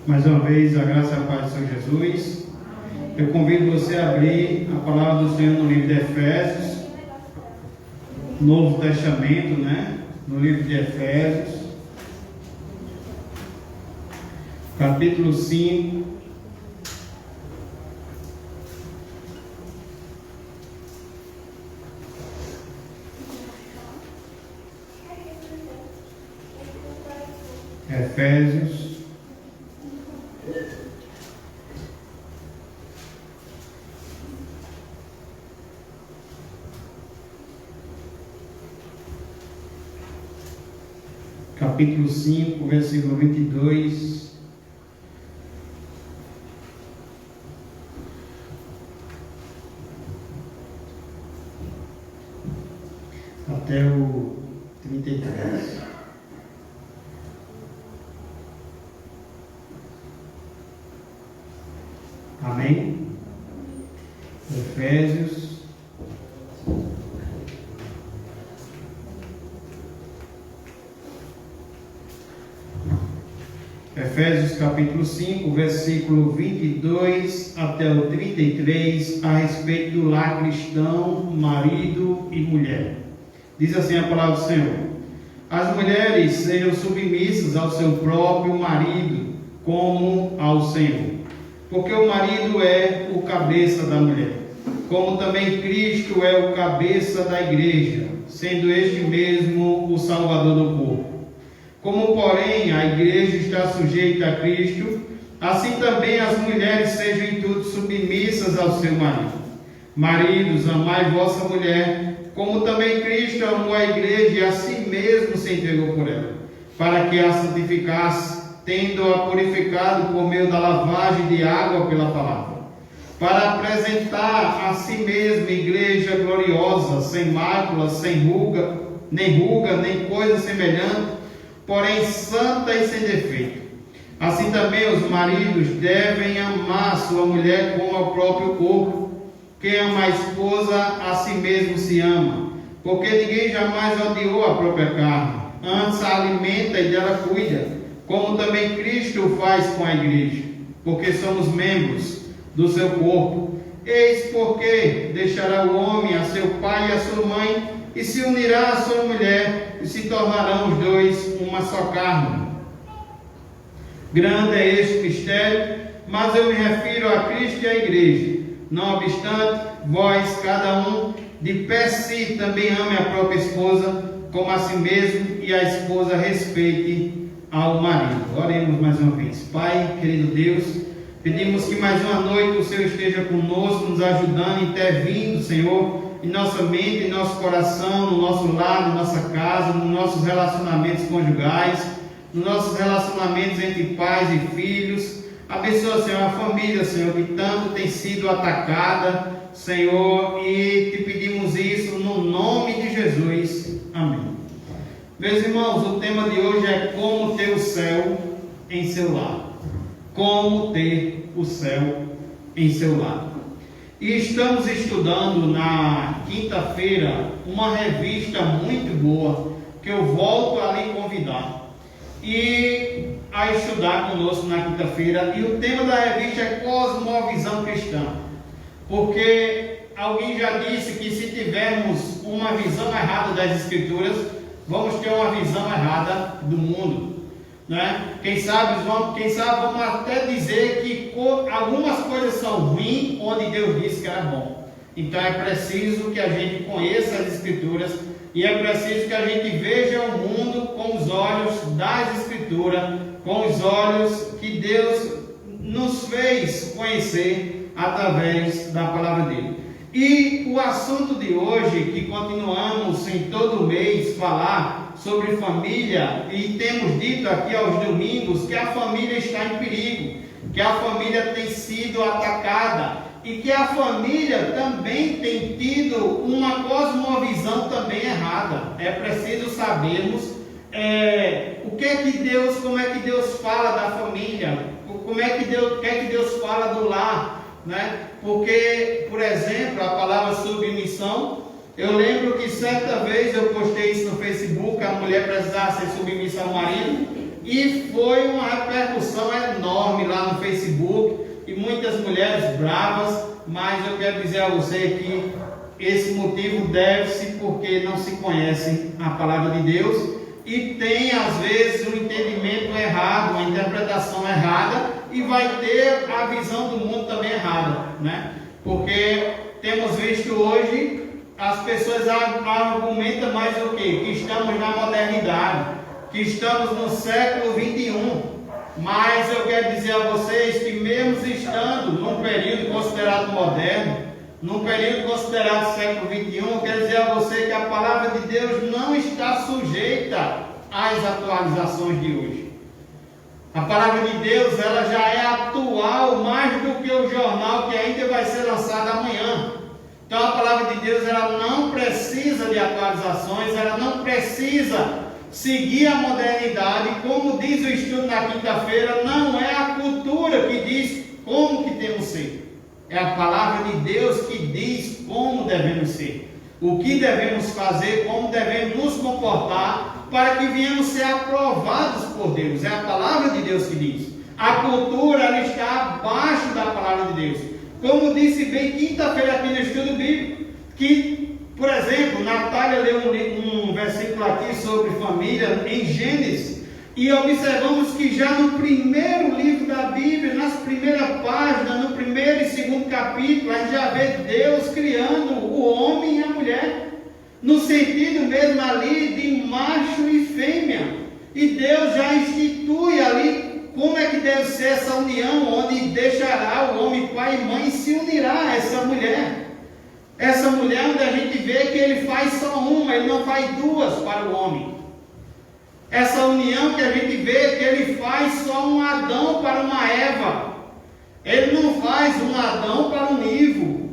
Mais uma vez, a graça e a paz do Senhor Jesus. Eu convido você a abrir a palavra do Senhor no livro de Efésios, Novo Testamento, no livro de Efésios, capítulo 5. Efésios, capítulo 5, versículo 22 até o 33. Amém? Efésios, capítulo 5, versículo 22 até o 33, a respeito do lar cristão, marido e mulher. Diz assim a palavra do Senhor: as mulheres sejam submissas ao seu próprio marido, como ao Senhor. Porque o marido é o cabeça da mulher, como também Cristo é o cabeça da igreja, sendo este mesmo o Salvador do corpo. Como, porém, a igreja está sujeita a Cristo, assim também as mulheres sejam em tudo submissas ao seu marido. Maridos, amai vossa mulher, como também Cristo amou a igreja e a si mesmo se entregou por ela, para que a santificasse, tendo-a purificado por meio da lavagem de água pela palavra, para apresentar a si mesma igreja gloriosa, sem mácula, sem ruga, nem coisa semelhante, porém santa e sem defeito. Assim também os maridos devem amar sua mulher como ao próprio corpo. Quem ama a esposa, a si mesmo se ama, porque ninguém jamais odiou a própria carne, antes a alimenta e dela cuida, como também Cristo faz com a igreja, porque somos membros do seu corpo. Eis porque deixará o homem a seu pai e a sua mãe, e se unirá à sua mulher, e se tornarão os dois uma só carne. Grande é este mistério, mas eu me refiro a Cristo e à igreja. Não obstante, vós, cada um, de per si, também ame a própria esposa, como a si mesmo, e a esposa respeite ao marido. Oremos mais uma vez. Pai, querido Deus, pedimos que mais uma noite o Senhor esteja conosco, nos ajudando, intervindo, Senhor, em nossa mente, em nosso coração, no nosso lar, na nossa casa, nos nossos relacionamentos conjugais, nos nossos relacionamentos entre pais e filhos. Abençoa, Senhor, a família, Senhor, que tanto tem sido atacada, Senhor, e te pedimos isso no nome de Jesus. Amém. Meus irmãos, o tema de hoje é como ter o céu em seu lar. Como ter o céu em seu lar. E estamos estudando na quinta-feira uma revista muito boa, que eu volto a lhe convidar e a estudar conosco na quinta-feira. E o tema da revista é Cosmovisão Cristã. Porque alguém já disse que se tivermos uma visão errada das Escrituras, vamos ter uma visão errada do mundo, Quem sabe vamos até dizer que algumas coisas são ruins, onde Deus disse que era bom. Então é preciso que a gente conheça as Escrituras, e é preciso que a gente veja o mundo com os olhos das Escrituras, com os olhos que Deus nos fez conhecer através da palavra dele. E o assunto de hoje, que continuamos em todo mês falar sobre família, e temos dito aqui aos domingos que a família está em perigo, que a família tem sido atacada, e que a família também tem tido uma cosmovisão também errada. É preciso sabermos como é que Deus fala da família, o que é que Deus fala do lar, Porque, por exemplo, a palavra submissão, eu lembro que certa vez eu postei isso no Facebook, a mulher precisava ser submissa ao marido, e foi uma repercussão enorme lá no Facebook, e muitas mulheres bravas, mas eu quero dizer a você que esse motivo deve-se porque não se conhece a palavra de Deus e tem às vezes um entendimento errado, uma interpretação errada, e vai ter a visão do mundo também errada, né? Porque temos visto hoje as pessoas argumentam mais o quê? Que estamos na modernidade, que estamos no século 21. Mas eu quero dizer a vocês que mesmo estando num período considerado moderno, num período considerado século 21, eu quero dizer a você que a palavra de Deus não está sujeita às atualizações de hoje. A palavra de Deus, ela já é atual mais do que o jornal que ainda vai ser lançado amanhã. Então a palavra de Deus, ela não precisa de atualizações, ela não precisa seguir a modernidade. Como diz o estudo na quinta-feira, não é a cultura que diz como que temos que ser. É a palavra de Deus que diz como devemos ser, o que devemos fazer, como devemos nos comportar, para que venhamos ser aprovados por Deus. É a palavra de Deus que diz. A cultura, ela está abaixo da palavra de Deus. Como disse bem quinta-feira aqui no estudo bíblico, que, por exemplo, Natália leu um versículo aqui sobre família em Gênesis, e observamos que já no primeiro livro da Bíblia, nas primeiras páginas, no primeiro e segundo capítulo, a gente já vê Deus criando o homem e a mulher, no sentido mesmo ali de macho e fêmea. E Deus já institui ali como é que deve ser essa união, onde deixará o homem pai e mãe e se unirá a essa mulher. Essa mulher onde a gente vê que ele faz só uma, ele não faz duas para o homem. Essa união que a gente vê que ele faz só um Adão para uma Eva. Ele não faz um Adão para um Ivo,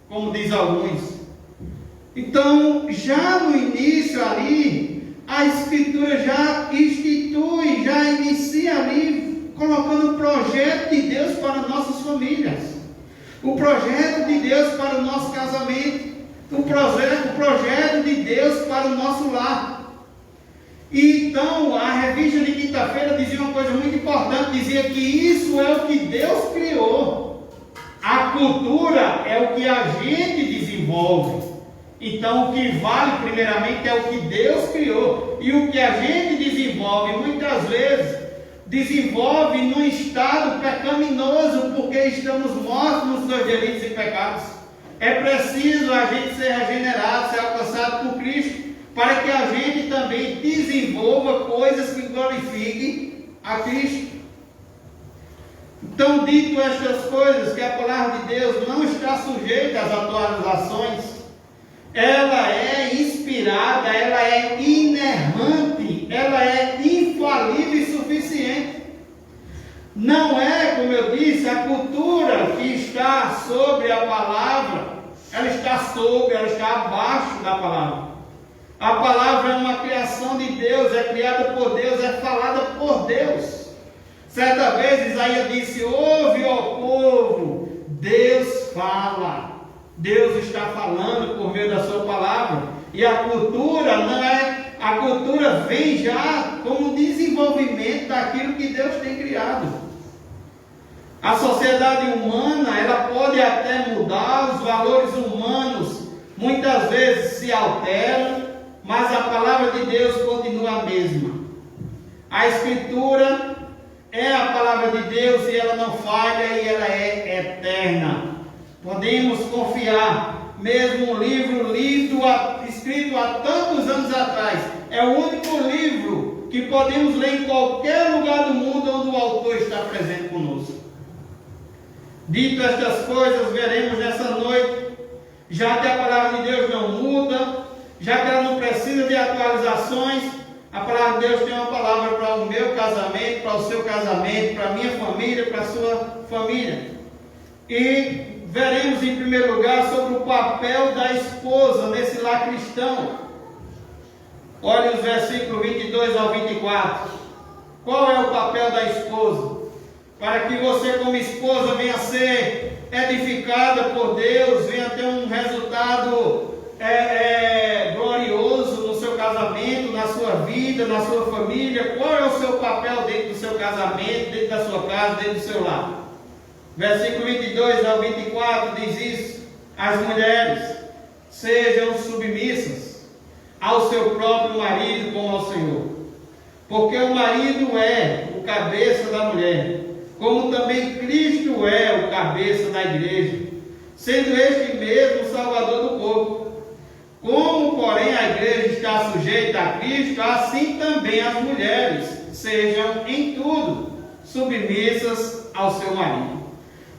como diz alguns. Então, já no início ali, a Escritura já institui, já inicia ali, colocando o projeto de Deus para nossas famílias. O projeto de Deus para o nosso casamento. O projeto de Deus para o nosso lar. E então, a revista de quinta-feira dizia uma coisa muito importante, dizia que isso é o que Deus criou. A cultura é o que a gente desenvolve. Então, o que vale primeiramente é o que Deus criou. E o que a gente desenvolve, muitas vezes, desenvolve num estado pecaminoso, porque estamos mortos nos seus delitos e pecados. É preciso a gente ser regenerado, ser alcançado por Cristo, para que a gente também desenvolva coisas que glorifiquem a Cristo. Então, dito estas coisas, que a palavra de Deus não está sujeita às atualizações, ela é inspirada, ela é inerrante, ela é infalível e suficiente. Não é, como eu disse, a cultura que está sobre a palavra, ela está abaixo da palavra. A palavra é uma criação de Deus, é criada por Deus, é falada por Deus. Certa vez Isaías disse: ouve, ó povo, Deus fala. Deus está falando por meio da sua palavra. E a cultura não é, a cultura vem já como desenvolvimento daquilo que Deus tem criado. A sociedade humana, ela pode até mudar, os valores humanos muitas vezes se alteram, mas a palavra de Deus continua a mesma. A Escritura é a palavra de Deus e ela não falha e ela é eterna. Podemos confiar, mesmo um livro escrito há tantos anos atrás, é o único livro que podemos ler em qualquer lugar do mundo onde o autor está presente conosco. Dito estas coisas, veremos nessa noite, já que a palavra de Deus não muda, já que ela não precisa de atualizações, a palavra de Deus tem uma palavra para o meu casamento, para o seu casamento, para a minha família, para a sua família. E veremos em primeiro lugar sobre o papel da esposa nesse lar cristão. Olhe os versículos 22 ao 24. Qual é o papel da esposa? Para que você como esposa venha a ser edificada por Deus, venha ter um resultado glorioso no seu casamento, na sua vida. vida, na sua família, qual é o seu papel dentro do seu casamento, dentro da sua casa, dentro do seu lar. Versículo 22 ao 24 diz isso: as mulheres sejam submissas ao seu próprio marido como ao Senhor, porque o marido é o cabeça da mulher, como também Cristo é o cabeça da igreja, sendo este mesmo o Salvador do corpo. Como, porém, a igreja está sujeita a Cristo, assim também as mulheres sejam em tudo submissas ao seu marido.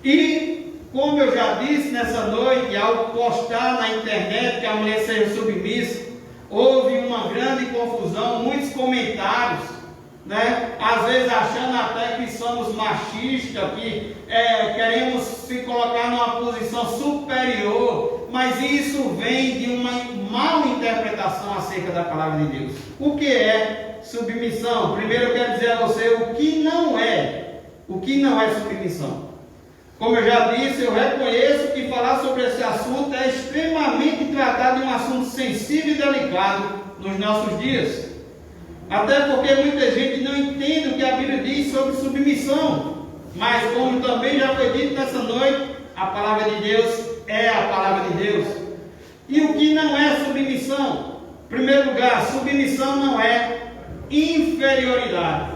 E, como eu já disse nessa noite, ao postar na internet que a mulher seja submissa, houve uma grande confusão, muitos comentários, né? Às vezes achando até que somos machistas, que queremos se colocar numa posição superior, mas isso vem de uma mal interpretação acerca da palavra de Deus. O que é submissão? Primeiro eu quero dizer a você o que não é submissão. Como eu já disse, eu reconheço que falar sobre esse assunto é extremamente tratado de um assunto sensível e delicado nos nossos dias. Até porque muita gente não entende o que a Bíblia diz sobre submissão. Mas como também já foi dito nessa noite, a palavra de Deus é a palavra de Deus. E o que não é submissão? Em primeiro lugar, submissão não é inferioridade.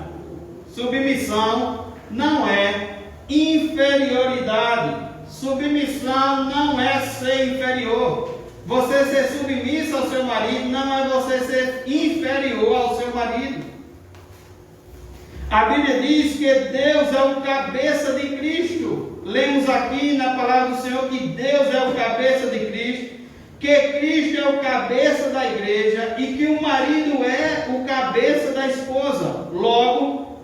Submissão não é inferioridade. Submissão não é ser inferior. Você ser submisso ao seu marido não é você ser inferior ao seu marido. A Bíblia diz que Deus é o cabeça de Cristo. Lemos aqui na palavra do Senhor que Deus é o cabeça de Cristo, que Cristo é o cabeça da igreja e que o marido é o cabeça da esposa. Logo,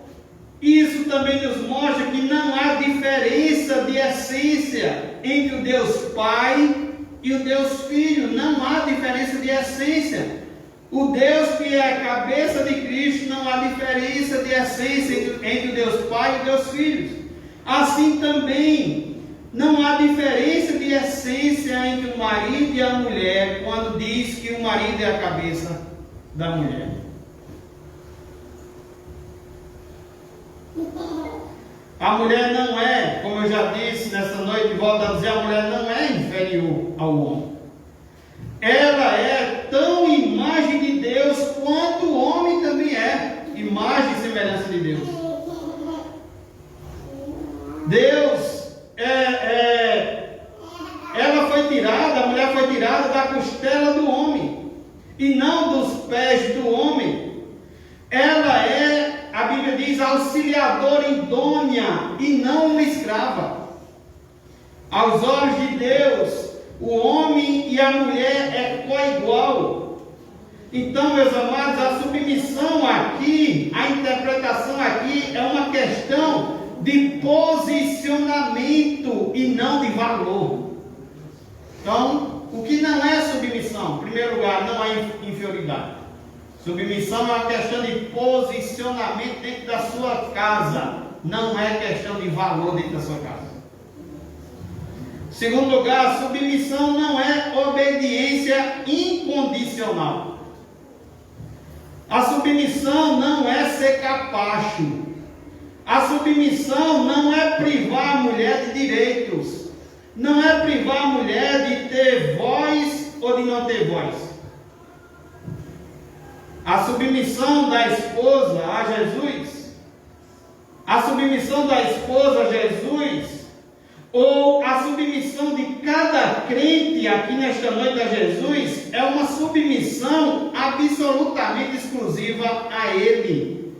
isso também nos mostra que não há diferença de essência entre o Deus Pai e o Deus Filho. Não há diferença de essência. O Deus que é a cabeça de Cristo, não há diferença de essência entre o Deus Pai e o Deus Filho. Assim também não há diferença de essência entre o marido e a mulher quando diz que o marido é a cabeça da mulher. A mulher não é, como eu já disse nessa noite, volto a dizer, a mulher não é inferior ao homem. Ela é tão imagem de Deus quanto o homem também é imagem e semelhança de Deus. Ela foi tirada, a mulher foi tirada da costela do homem e não dos pés do homem. Ela é, a Bíblia diz, auxiliadora idônea e não uma escrava. Aos olhos de Deus, o homem e a mulher é coigual. Então, meus amados, a submissão aqui, a interpretação aqui é uma questão de posicionamento e não de valor. Então, o que não é submissão? Em primeiro lugar, não é inferioridade. Submissão é uma questão de posicionamento dentro da sua casa, não é questão de valor dentro da sua casa. Segundo lugar, submissão não é obediência incondicional. A submissão não é ser capacho. A submissão não é privar a mulher de direitos. Não é privar a mulher de ter voz ou de não ter voz. A submissão da esposa a Jesus, a submissão da esposa a Jesus, ou a submissão de cada crente aqui nesta noite a Jesus, é uma submissão absolutamente exclusiva a Ele.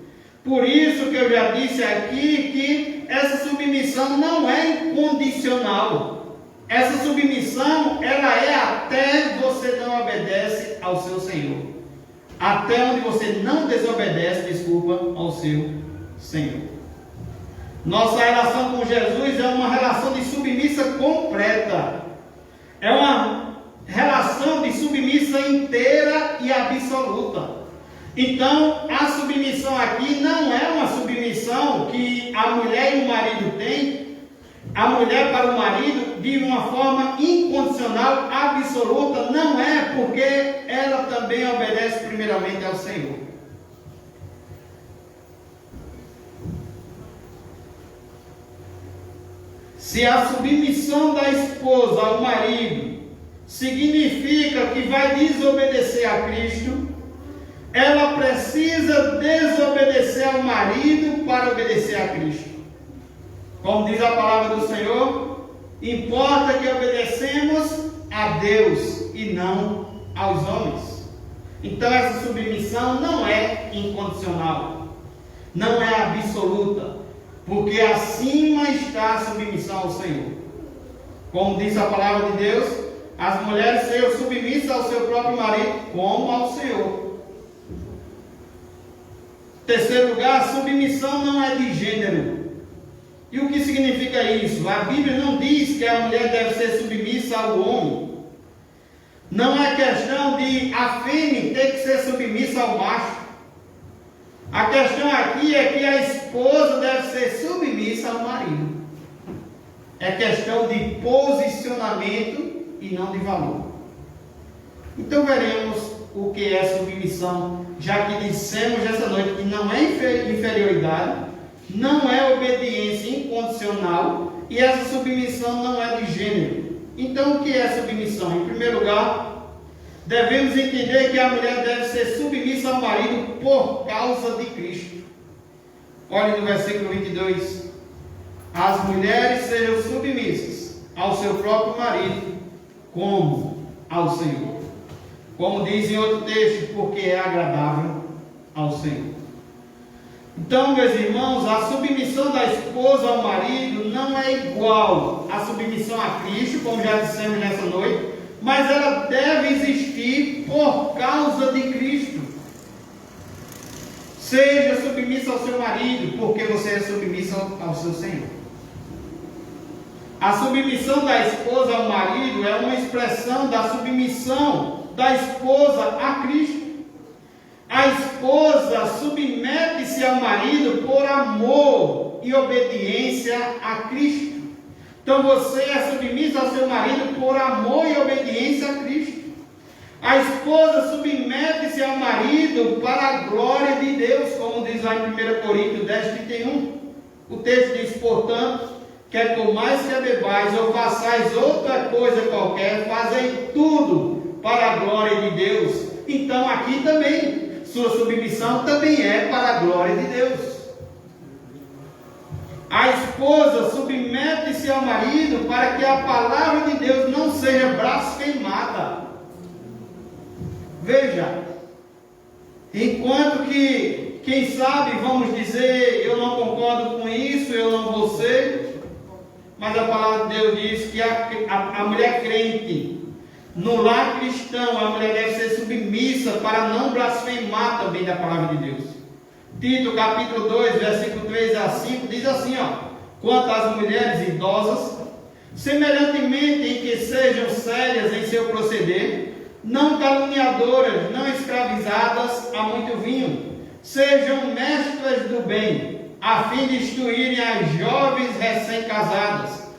Por isso que eu já disse aqui que essa submissão não é incondicional. Essa submissão, ela é até você não obedece ao seu Senhor. Até onde você não desobedece, ao seu Senhor. Nossa relação com Jesus é uma relação de submissa completa. É uma relação de submissa inteira e absoluta. Então, a submissão aqui não é uma submissão que a mulher e o marido têm, a mulher para o marido, de uma forma incondicional, absoluta. Não é, porque ela também obedece primeiramente ao Senhor. Se a submissão da esposa ao marido significa que vai desobedecer a Cristo, ela precisa desobedecer ao marido para obedecer a Cristo. Como diz a palavra do Senhor, importa que obedecemos a Deus e não aos homens. Então essa submissão não é incondicional, não é absoluta, porque acima está a submissão ao Senhor. Como diz a palavra de Deus, as mulheres sejam submissas ao seu próprio marido como ao Senhor. Terceiro lugar, a submissão não é de gênero. E o que significa isso? A Bíblia não diz que a mulher deve ser submissa ao homem. Não é questão de a fêmea ter que ser submissa ao macho. A questão aqui é que a esposa deve ser submissa ao marido. É questão de posicionamento e não de valor. Então veremos o que é submissão, já que dissemos essa noite que não é inferioridade, não é obediência incondicional e essa submissão não é de gênero. Então o que é submissão? Em primeiro lugar, devemos entender que a mulher deve ser submissa ao marido por causa de Cristo. Olhe no versículo 22. As mulheres sejam submissas ao seu próprio marido como ao Senhor. Como diz em outro texto, porque é agradável ao Senhor. Então, meus irmãos, a submissão da esposa ao marido não é igual à submissão a Cristo, como já dissemos nessa noite, mas ela deve existir por causa de Cristo. Seja submissa ao seu marido, porque você é submissa ao seu Senhor. A submissão da esposa ao marido é uma expressão da submissão da esposa a Cristo. A esposa submete-se ao marido por amor e obediência a Cristo. Então você é submissa ao seu marido por amor e obediência a Cristo. A esposa submete-se ao marido para a glória de Deus, como diz lá em 1 Coríntios 10:31. O texto diz, portanto, quer comais, quer bebais, ou façais outra coisa qualquer, fazei tudo para a glória de Deus. Então aqui também, sua submissão também é para a glória de Deus. A esposa submete-se ao marido para que a palavra de Deus não seja blasfemada. Veja, enquanto que, quem sabe, vamos dizer, eu não concordo com isso, eu não vou ser, mas a palavra de Deus diz que a mulher crente, no lar cristão, a mulher deve ser submissa para não blasfemar também da palavra de Deus. Tito capítulo 2, versículo 3 a 5, diz assim, quanto às mulheres idosas, semelhantemente em que sejam sérias em seu proceder, não caluniadoras, não escravizadas a muito vinho, sejam mestras do bem, a fim de instruírem as jovens recém-casadas,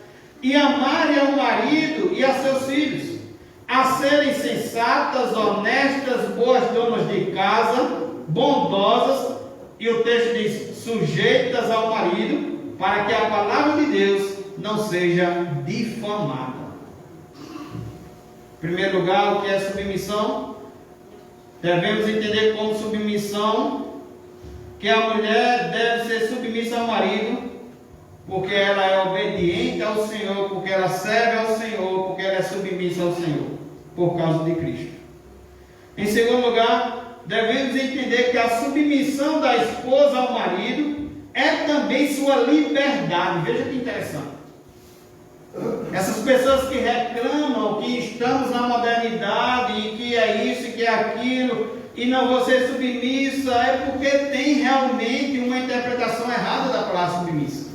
e amarem ao marido e a seus filhos, a serem sensatas, honestas, boas donas de casa, bondosas, e o texto diz, sujeitas ao marido, para que a palavra de Deus não seja difamada. Em primeiro lugar, o que é submissão? Devemos entender como submissão que a mulher deve ser submissa ao marido, porque ela é obediente ao Senhor, porque ela serve ao Senhor, porque ela é submissa ao Senhor, por causa de Cristo. Em segundo lugar, devemos entender que a submissão da esposa ao marido é também sua liberdade. Veja que interessante. Essas pessoas que reclamam que estamos na modernidade, e que é isso e que é aquilo, e não vou ser submissa, é porque tem realmente uma interpretação errada da palavra submissa.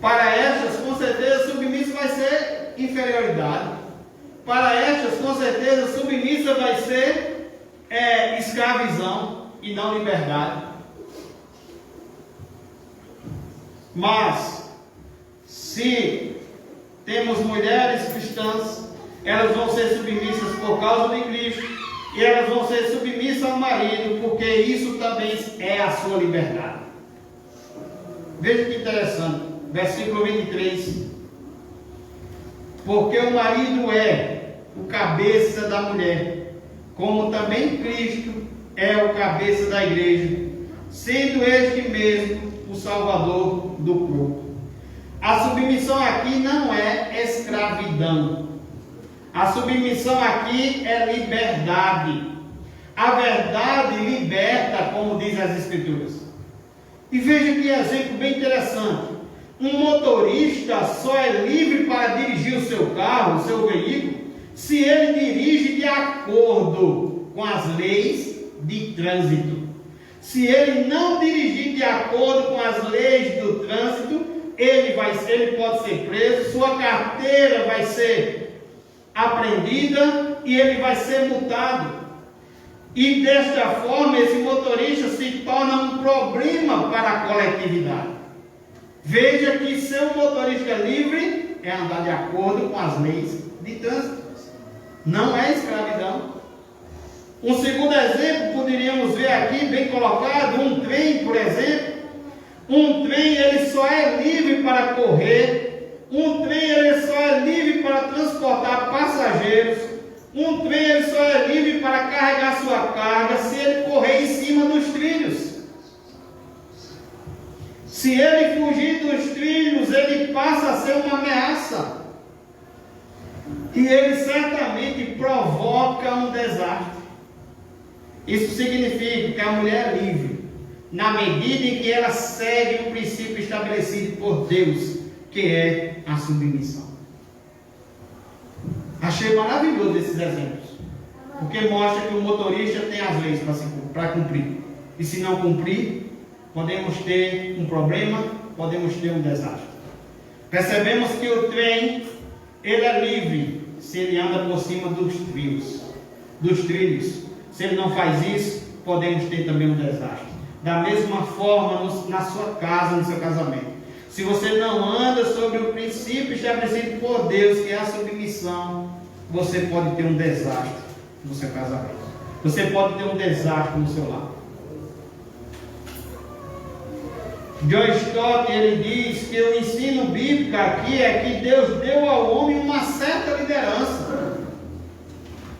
Para estas, com certeza, submissa vai ser inferioridade. Para estas, com certeza, submissa vai ser escravidão e não liberdade. Mas, se temos mulheres cristãs, elas vão ser submissas por causa de Cristo, e elas vão ser submissas ao marido, porque isso também é a sua liberdade. Veja que interessante. versículo 23. Porque o marido é o cabeça da mulher, como também Cristo é o cabeça da igreja, sendo este mesmo o Salvador do corpo. A submissão aqui não é escravidão. A submissão aqui é liberdade. A verdade liberta, como diz as Escrituras. E veja que exemplo bem interessante. Um motorista só é livre para dirigir o seu carro, o seu veículo, se ele dirige de acordo com as leis de trânsito. Se ele não dirigir de acordo com as leis do trânsito, ele pode ser preso, sua carteira vai ser apreendida e ele vai ser multado. E desta forma esse motorista se torna um problema para a coletividade. Veja que ser um motorista livre é andar de acordo com as leis de trânsito. Não é escravidão. Um segundo exemplo poderíamos ver aqui, bem colocado, um trem, por exemplo. Um trem ele só é livre para correr. Um trem ele só é livre para transportar passageiros. Um trem ele só é livre para carregar sua carga se ele correr em cima dos trilhos. Se ele fugir dos trilhos, ele passa a ser uma ameaça. E ele certamente provoca um desastre. Isso significa que a mulher é livre, na medida em que ela segue o princípio estabelecido por Deus, que é a submissão. Achei maravilhoso esses exemplos, porque mostra que o motorista tem as leis para cumprir. E se não cumprir, podemos ter um problema, podemos ter um desastre. Percebemos que o trem, ele é livre se ele anda por cima dos trilhos. Se ele não faz isso, podemos ter também um desastre. Da mesma forma, na sua casa, no seu casamento. Se você não anda sobre o princípio estabelecido por Deus, que é a submissão, você pode ter um desastre no seu casamento. Você pode ter um desastre no seu lar. John Stott, ele diz que o ensino bíblico aqui é que Deus deu ao homem uma certa liderança.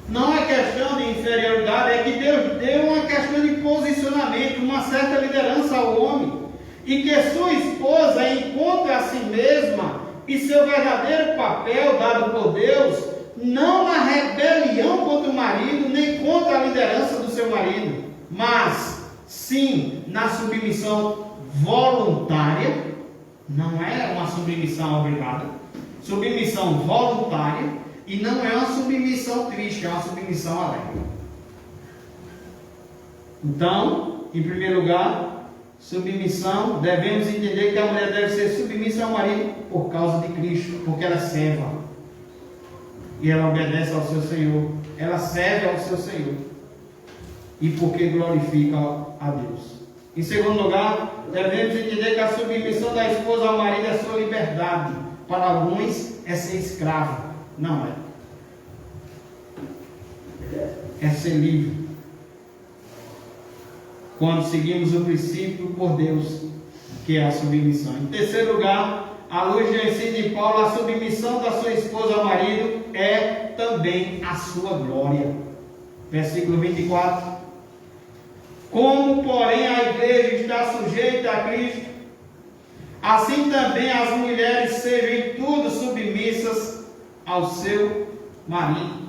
Não é questão de inferioridade, é que Deus deu uma questão de posicionamento, uma certa liderança ao homem. E que sua esposa encontre a si mesma e seu verdadeiro papel dado por Deus, não na rebelião contra o marido, nem contra a liderança do seu marido, mas sim na submissão voluntária. Não é uma submissão obrigada, submissão voluntária. E não é uma submissão triste, é uma submissão alegre. Então, em primeiro lugar, submissão, devemos entender que a mulher deve ser submissa ao marido por causa de Cristo, porque ela é serva. E ela obedece ao seu Senhor. Ela serve ao seu Senhor. E porque glorifica a Deus. Em segundo lugar, devemos entender que a submissão da esposa ao marido é sua liberdade. Para alguns, é ser escravo. Não é. É ser livre. Quando seguimos o princípio por Deus, que é a submissão. Em terceiro lugar, à luz do ensino de Paulo, a submissão da sua esposa ao marido é também a sua glória. Versículo 24. Como, porém, a igreja está sujeita a Cristo, assim também as mulheres sejam em tudo submissas ao seu marido.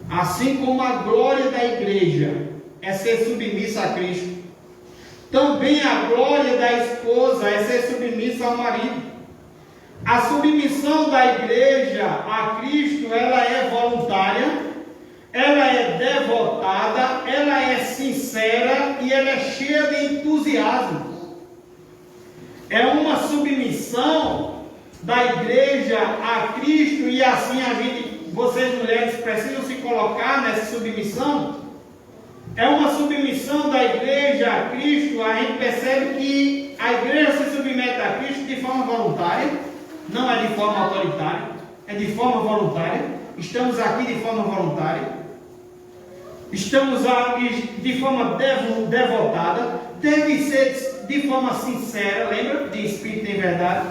Assim como a glória da igreja é ser submissa a Cristo, também a glória da esposa é ser submissa ao marido. A submissão da igreja a Cristo, ela é voluntária, ela é devotada, ela é sincera e ela é cheia de entusiasmo. É uma submissão da igreja a Cristo, e assim vocês mulheres precisam se colocar nessa submissão. É uma submissão da igreja a Cristo. A gente percebe que a igreja se submete a Cristo de forma voluntária, não é de forma autoritária, é de forma voluntária. Estamos aqui de forma voluntária, estamos aqui de forma devotada. Deve ser de forma sincera, lembra? De espírito em verdade.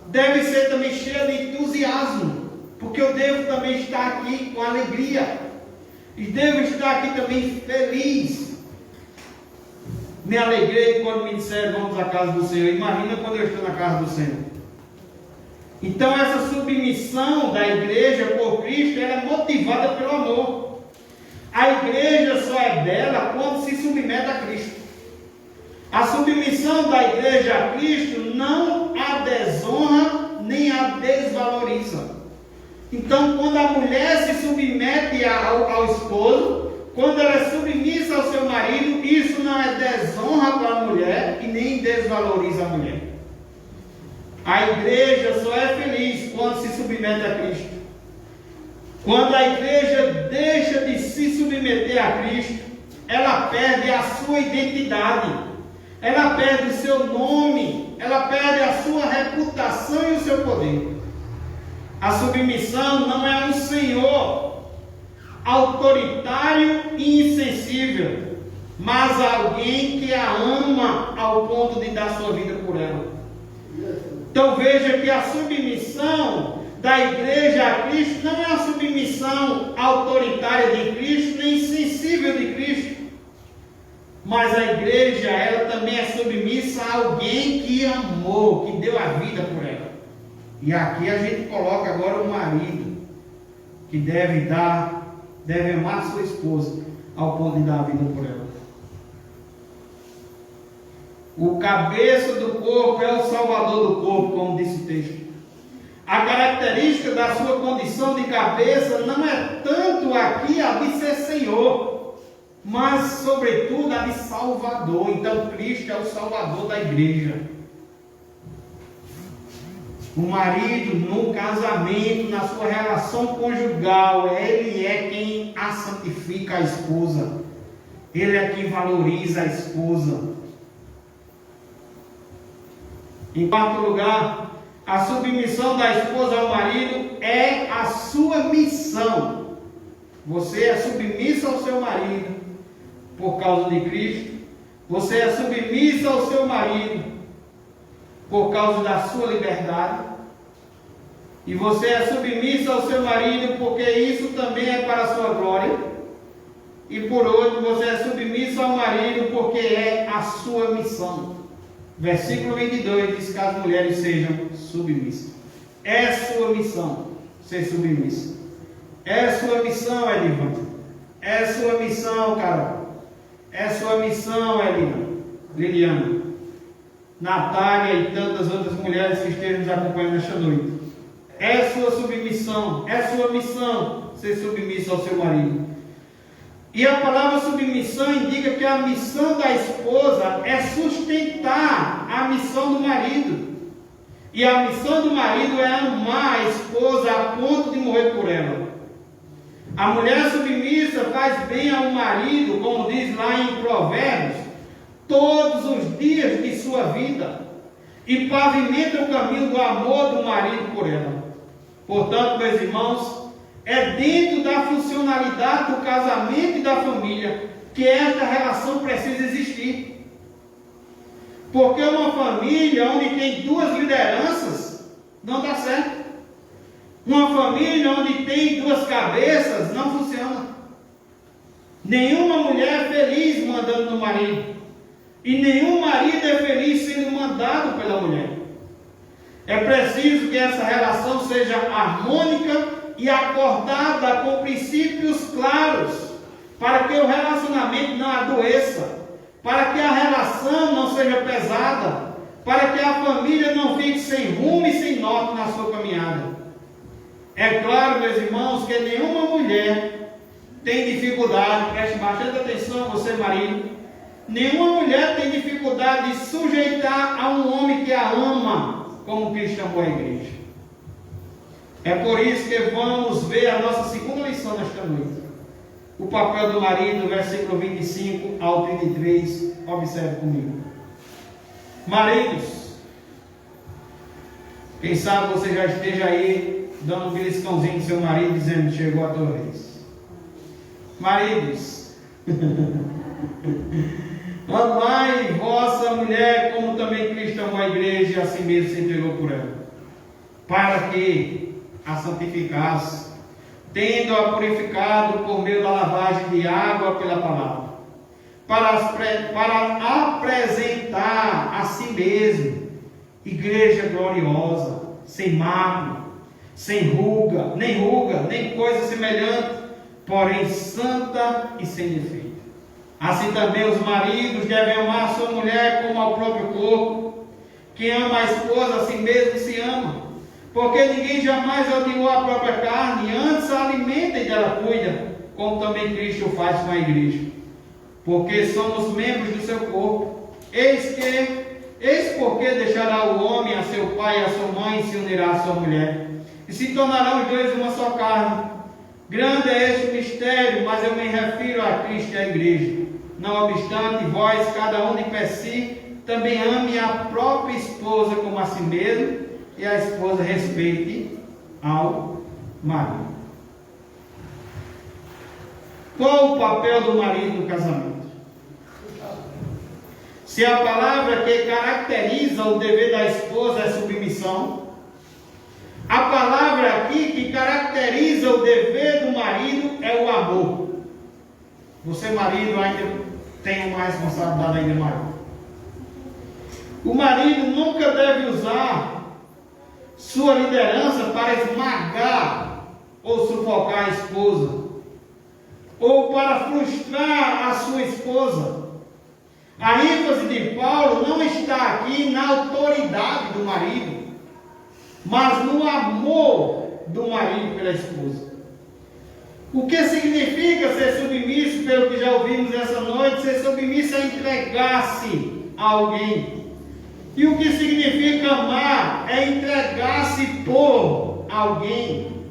Deve ser também cheia de entusiasmo, porque eu devo também estar aqui com alegria. E devo estar aqui também feliz. Me alegrei quando me disseram vamos à casa do Senhor. Imagina quando eu estou na casa do Senhor. Então essa submissão da igreja por Cristo, ela é motivada pelo amor. A igreja só é bela quando se submete a Cristo. A submissão da igreja a Cristo não a desonra nem a desvaloriza. Então, quando a mulher se submete ao esposo, quando ela é submissa ao seu marido, isso não é desonra para a mulher e nem desvaloriza a mulher. A igreja só é feliz quando se submete a Cristo. Quando a igreja deixa de se submeter a Cristo, ela perde a sua identidade, ela perde o seu nome, ela perde a sua reputação e o seu poder. A submissão não é um senhor autoritário e insensível, mas alguém que a ama ao ponto de dar sua vida por ela. Então veja que a submissão da igreja a Cristo não é a submissão autoritária de Cristo, nem insensível de Cristo. Mas a igreja, ela também é submissa a alguém que amou, que deu a vida por ela. E aqui a gente coloca agora o marido, que deve amar sua esposa ao ponto de dar a vida por ela. O cabeça do corpo é o salvador do corpo, como disse o texto. A característica da sua condição de cabeça não é tanto aqui a de ser Senhor, mas sobretudo a de Salvador. Então Cristo é o Salvador da igreja. O marido no casamento, na sua relação conjugal, ele é quem a santifica a esposa. Ele é quem valoriza a esposa. Em quarto lugar, a submissão da esposa ao marido é a sua missão. Você é submissa ao seu marido por causa de Cristo. Você é submissa ao seu marido por causa da sua liberdade. E você é submissa ao seu marido porque isso também é para a sua glória. E por outro, você é submissa ao marido porque é a sua missão. Versículo 22 diz que as mulheres sejam submissas. É sua missão ser submissa. É sua missão, Edivan. É sua missão, Carol. É sua missão, Elina, Liliana, Natália e tantas outras mulheres que estejam nos acompanhando nesta noite. É sua submissão, é sua missão ser submissa ao seu marido. E a palavra submissão indica que a missão da esposa é sustentar a missão do marido. E a missão do marido é amar a esposa a ponto de morrer por ela. A mulher submissa faz bem ao marido, como diz lá em Provérbios, todos os dias de sua vida, e pavimenta o caminho do amor do marido por ela. Portanto, meus irmãos, é dentro da funcionalidade do casamento e da família que esta relação precisa existir. Porque uma família onde tem duas lideranças não dá certo. Uma família onde tem duas cabeças não funciona. Nenhuma mulher é feliz mandando no marido. E nenhum marido é feliz sendo mandado pela mulher. É preciso que essa relação seja harmônica e acordada com princípios claros, para que o relacionamento não adoeça, para que a relação não seja pesada, para que a família não fique sem rumo e sem norte na sua caminhada. É claro, meus irmãos, que nenhuma mulher tem dificuldade, preste bastante atenção, você marido, nenhuma mulher tem dificuldade de sujeitar a um homem que a ama, como Cristo amou a igreja. É por isso que vamos ver a nossa segunda lição nesta noite. O papel do marido, versículo 25 ao 33. Observe comigo. Maridos, quem sabe você já esteja aí dando um beliscãozinho no seu marido, dizendo: chegou a tua vez. Maridos, Amai vossa mulher, como também Cristo amou a igreja e a si mesmo se entregou por ela, para que a santificasse, tendo-a purificado por meio da lavagem de água pela palavra, para apresentar a si mesmo igreja gloriosa, sem mácula, sem ruga, nem coisa semelhante, porém santa e sem defeito. Assim também os maridos devem amar a sua mulher como ao próprio corpo. Quem ama a esposa a si mesmo se ama, porque ninguém jamais odiou a própria carne, antes a alimenta e dela cuida, como também Cristo faz com a igreja, porque somos membros do seu corpo. Eis porque deixará o homem a seu pai e a sua mãe, e se unirá à sua mulher, e se tornarão os dois uma só carne. Grande é este mistério, mas eu me refiro a Cristo e à igreja. Não obstante, vós, cada um de per si, também ame a própria esposa como a si mesmo, e a esposa respeite ao marido. Qual o papel do marido no casamento? Se a palavra que caracteriza o dever da esposa é submissão, a palavra aqui que caracteriza o dever do marido é o amor. Você, marido, ainda tem uma responsabilidade ainda maior. O marido nunca deve usar sua liderança para esmagar ou sufocar a esposa, ou para frustrar a sua esposa. A ênfase de Paulo não está aqui na autoridade do marido, mas no amor do marido pela esposa. O que significa ser submisso, pelo que já ouvimos essa noite? Ser submisso é entregar-se a alguém. E o que significa amar é entregar-se por alguém.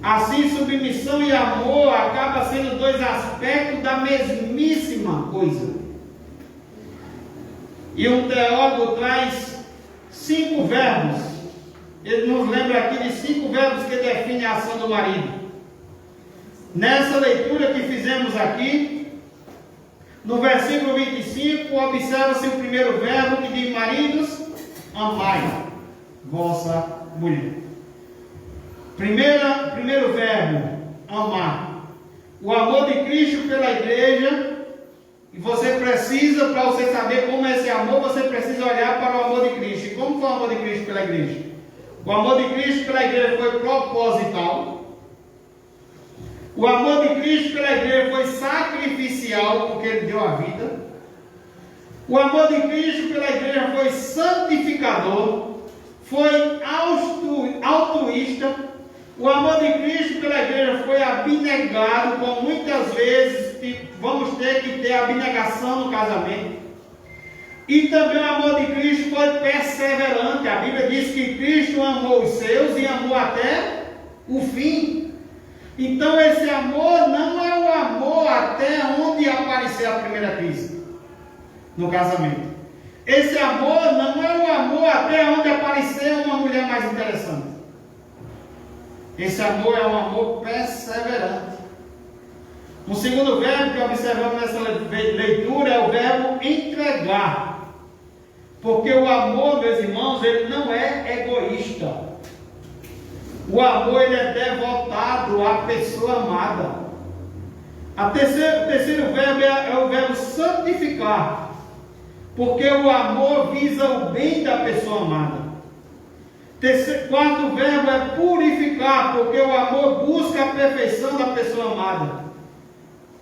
Assim, submissão e amor acabam sendo dois aspectos da mesmíssima coisa. E um teólogo traz 5 verbos. Ele nos lembra aqui de 5 verbos que definem a ação do marido. Nessa leitura que fizemos aqui, no versículo 25, observa-se o primeiro verbo que diz: maridos, amai vossa mulher. Primeiro verbo, amar. O amor de Cristo pela igreja. E você precisa, para você saber como é esse amor, você precisa olhar para o amor de Cristo. E como foi o amor de Cristo pela igreja? O amor de Cristo pela igreja foi proposital. O amor de Cristo pela igreja foi sacrificial, porque Ele deu a vida. O amor de Cristo pela igreja foi santificador, foi altruísta. O amor de Cristo pela igreja foi abnegado, como muitas vezes vamos ter que ter abnegação no casamento. E também o amor de Cristo foi perseverante. A Bíblia diz que Cristo amou os seus e amou até o fim. Então esse amor não é o amor até onde aparecer a primeira crise no casamento. Esse amor não é o amor até onde aparecer uma mulher mais interessante. Esse amor é um amor perseverante. O segundo verbo que observamos nessa leitura é o verbo entregar. Porque o amor, meus irmãos, ele não é egoísta. O amor, ele é devotado à pessoa amada. O terceiro verbo é o verbo santificar. Porque o amor visa o bem da pessoa amada. Quarto verbo é purificar, porque o amor busca a perfeição da pessoa amada.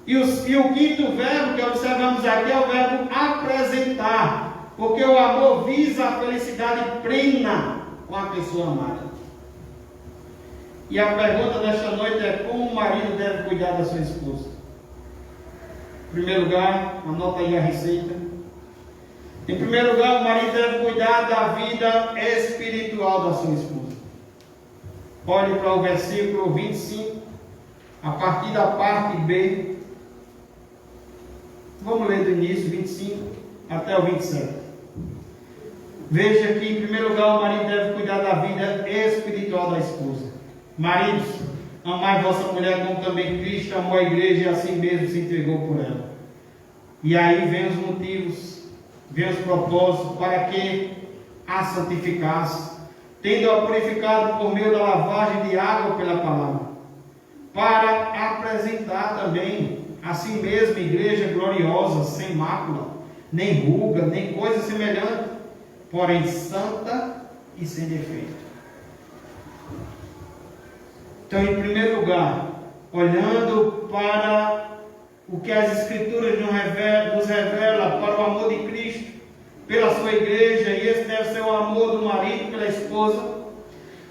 E o quinto verbo que observamos aqui é o verbo apresentar, porque o amor visa a felicidade plena com a pessoa amada. E a pergunta desta noite é: como o marido deve cuidar da sua esposa? Em primeiro lugar, anota aí a receita. Em primeiro lugar, o marido deve cuidar da vida espiritual da sua esposa. Olhe para o versículo 25, a partir da parte B. Vamos ler do início, 25 até o 27. Veja que, em primeiro lugar, o marido deve cuidar da vida espiritual da esposa. Maridos, amai vossa mulher como também Cristo amou a igreja e assim mesmo se entregou por ela. E aí vem os motivos, vem os propósitos para que a santificasse, tendo-a purificado por meio da lavagem de água pela palavra, para apresentar também a si mesma igreja gloriosa, sem mácula, nem ruga, nem coisa semelhante, porém santa e sem defeito. Então, em primeiro lugar, olhando para o que as Escrituras nos revela para o amor de Cristo pela sua igreja, e esse deve ser o amor do marido pela esposa,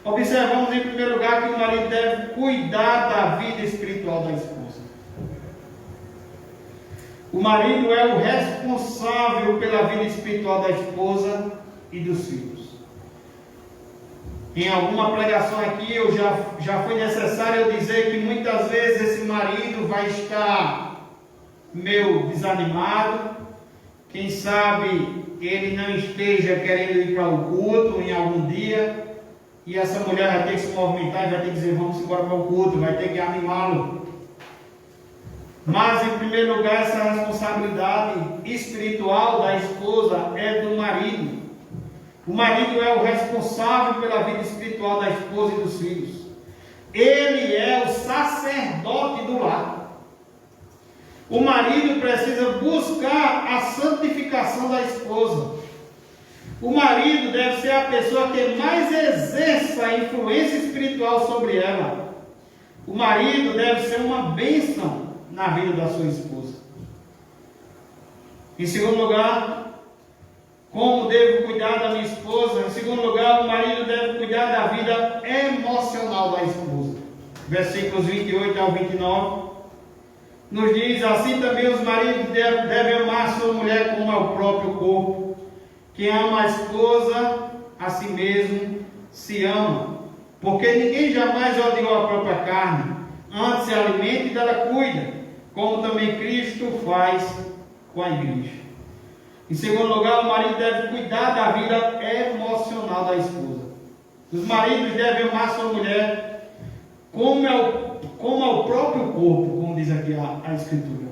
observamos em primeiro lugar que o marido deve cuidar da vida espiritual da esposa. O marido é o responsável pela vida espiritual da esposa e dos filhos. Em alguma pregação aqui, já foi necessário eu dizer que muitas vezes esse marido vai estar meio desanimado. Quem sabe ele não esteja querendo ir para o culto em algum dia, e essa mulher vai ter que se movimentar e vai ter que dizer: vamos embora para o culto, vai ter que animá-lo. Mas em primeiro lugar, essa responsabilidade espiritual da esposa é do marido. O marido é o responsável pela vida espiritual da esposa e dos filhos. Ele é o sacerdote do lar. O marido precisa buscar a santificação da esposa. O marido deve ser a pessoa que mais exerça a influência espiritual sobre ela. O marido deve ser uma bênção na vida da sua esposa. Em segundo lugar, como devo cuidar da minha esposa? Em segundo lugar, o marido deve cuidar da vida emocional da esposa. Versículos 28 ao 29 nos diz: assim também os maridos devem amar sua mulher como ao próprio corpo. Quem ama a esposa, a si mesmo se ama, porque ninguém jamais odiou a própria carne, antes se alimenta e dela cuida, como também Cristo faz com a igreja. Em segundo lugar, o marido deve cuidar da vida emocional da esposa. Os maridos devem amar sua mulher como ao próprio corpo, como diz aqui a Escritura.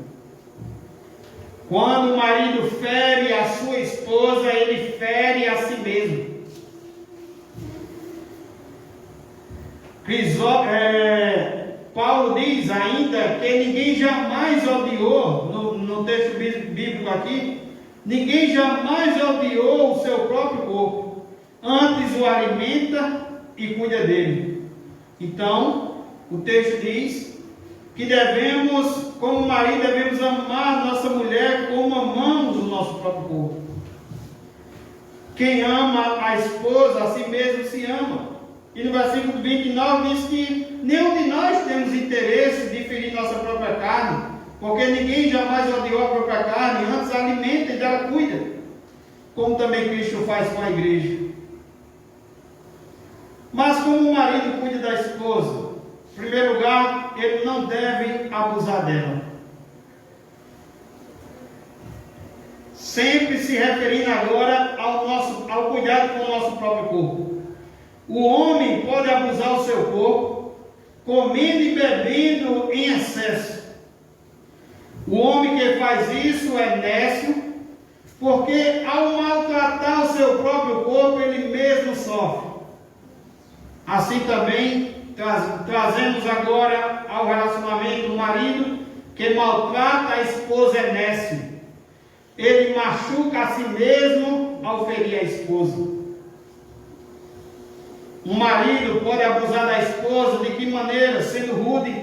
Quando o marido fere a sua esposa, ele fere a si mesmo. Paulo diz ainda que ninguém jamais odiou, no texto bíblico aqui, ninguém jamais odiou o seu próprio corpo, antes o alimenta e cuida dele. Então, o texto diz que devemos, como marido, devemos amar nossa mulher como amamos o nosso próprio corpo. Quem ama a esposa, a si mesmo se ama. E no versículo 29 diz que nenhum de nós temos interesse de ferir nossa própria carne, porque ninguém jamais odiou a própria carne, antes a alimenta e dela cuida, como também Cristo faz com a igreja. Mas como o marido cuida da esposa? Em primeiro lugar, ele não deve abusar dela. Sempre se referindo agora ao cuidado com o nosso próprio corpo. O homem pode abusar do seu corpo, comendo e bebendo em excesso. O homem que faz isso é nécio, porque ao maltratar o seu próprio corpo, ele mesmo sofre. Assim também, trazemos agora ao relacionamento do marido que maltrata a esposa é nécio. Ele machuca a si mesmo ao ferir a esposa. Um marido pode abusar da esposa de que maneira? Sendo rude,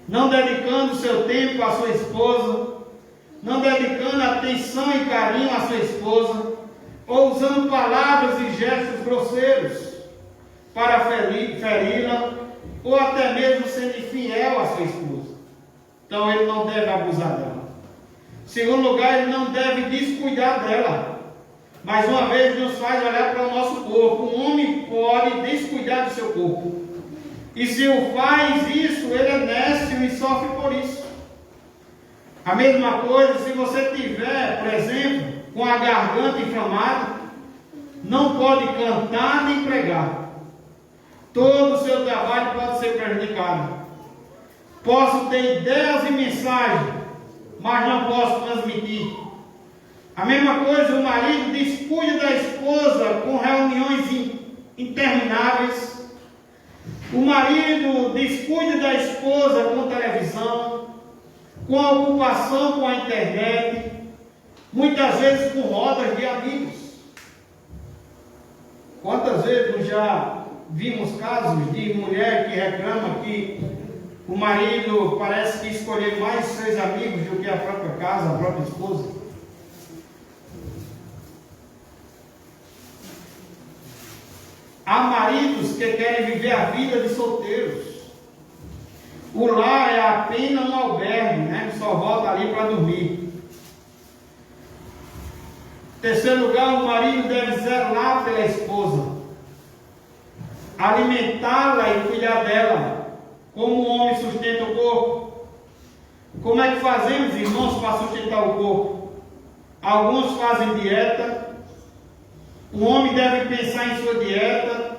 não dedicando seu tempo à sua esposa, não dedicando atenção e carinho à sua esposa, ou usando palavras e gestos grosseiros para feri-la, ou até mesmo sendo infiel à sua esposa. Então ele não deve abusar dela. Em segundo lugar, ele não deve descuidar dela. Mais uma vez nos faz olhar para o nosso corpo. Um homem pode descuidar do seu corpo. E se o faz isso, ele é nécio e sofre por isso. A mesma coisa, se você tiver, por exemplo, com a garganta inflamada, não pode cantar nem pregar. Todo o seu trabalho pode ser prejudicado. Posso ter ideias e mensagens, mas não posso transmitir. A mesma coisa, o marido descuida da esposa com reuniões intermináveis. O marido descuida da esposa com televisão, com a ocupação com a internet, muitas vezes com rodas de amigos. Quantas vezes nós já vimos casos de mulher que reclama que o marido parece que escolheu mais seus amigos do que a própria casa, a própria esposa? Há maridos que querem viver a vida de solteiros. O lar é apenas um albergue, né? Que só volta ali para dormir. Em terceiro lugar, o marido deve zelar pela esposa, alimentá-la e cuidar dela, como o homem sustenta o corpo. Como é que fazemos, irmãos, para sustentar o corpo? Alguns fazem dieta. O homem deve pensar em sua dieta,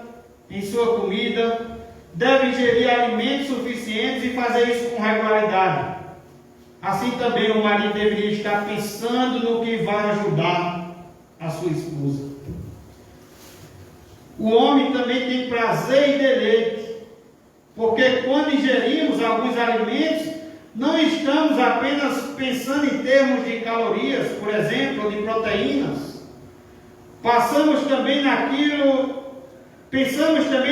em sua comida, deve ingerir alimentos suficientes e fazer isso com regularidade. Assim também o marido deveria estar pensando no que vai ajudar a sua esposa. O homem também tem prazer e deleite, porque quando ingerimos alguns alimentos, não estamos apenas pensando em termos de calorias, por exemplo, ou de proteínas. Pensamos também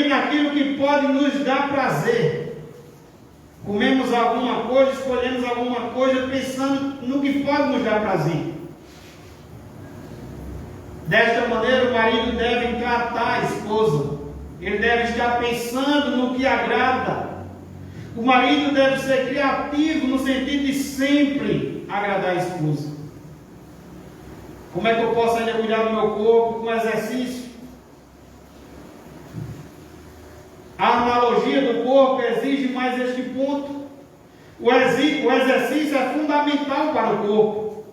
naquilo que pode nos dar prazer. Comemos alguma coisa, escolhemos alguma coisa pensando no que pode nos dar prazer. Desta maneira, o marido deve tratar a esposa. Ele deve estar pensando no que agrada. O marido deve ser criativo no sentido de sempre agradar a esposa. Como é que eu posso ainda cuidar do meu corpo com exercício? A analogia do corpo exige mais este ponto. O exercício é fundamental para o corpo.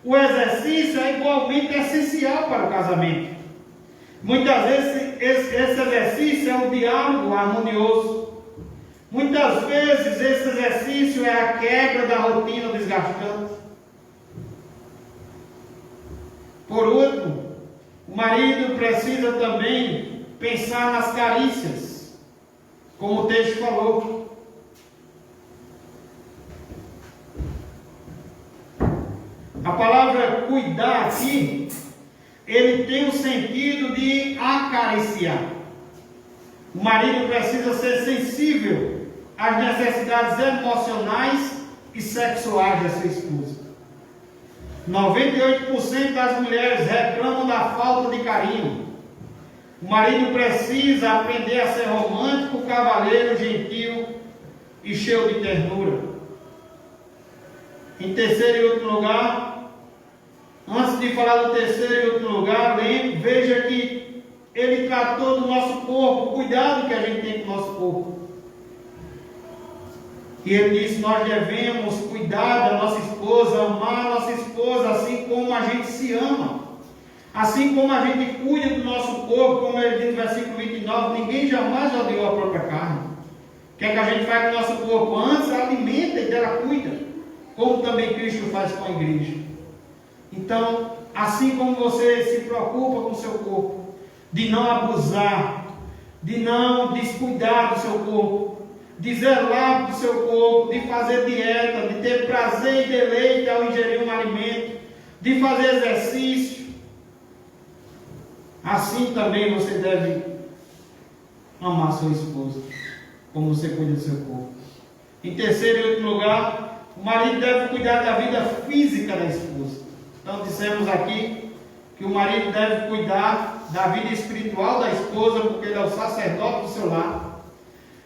O exercício é igualmente essencial para o casamento. Muitas vezes esse exercício é um diálogo harmonioso. Muitas vezes esse exercício é a quebra da rotina desgastante. Por último, o marido precisa também pensar nas carícias, como o texto falou. A palavra cuidar aqui, ele tem o sentido de acariciar. O marido precisa ser sensível às necessidades emocionais e sexuais da sua esposa. 98% das mulheres reclamam da falta de carinho. O marido precisa aprender a ser romântico, cavalheiro, gentil e cheio de ternura. Em terceiro e último lugar, antes de falar do terceiro e último lugar, veja que ele tratou do nosso corpo, o cuidado que a gente tem com o nosso corpo. E ele disse: nós devemos cuidar da nossa esposa, amar a nossa esposa, assim como a gente se ama. Assim como a gente cuida do nosso corpo, como ele diz no versículo 29, ninguém jamais odiou a própria carne. O que é que a gente faz com o nosso corpo? Antes alimenta e dela cuida, como também Cristo faz com a igreja. Então, assim como você se preocupa com o seu corpo, de não abusar, de não descuidar do seu corpo, de zelar do seu corpo, de fazer dieta, de ter prazer e deleite ao ingerir um alimento, de fazer exercício, assim também você deve amar sua esposa, como você cuida do seu corpo. Em terceiro e último lugar, o marido deve cuidar da vida física da esposa. Então dissemos aqui que o marido deve cuidar da vida espiritual da esposa, porque ele é o sacerdote do seu lar.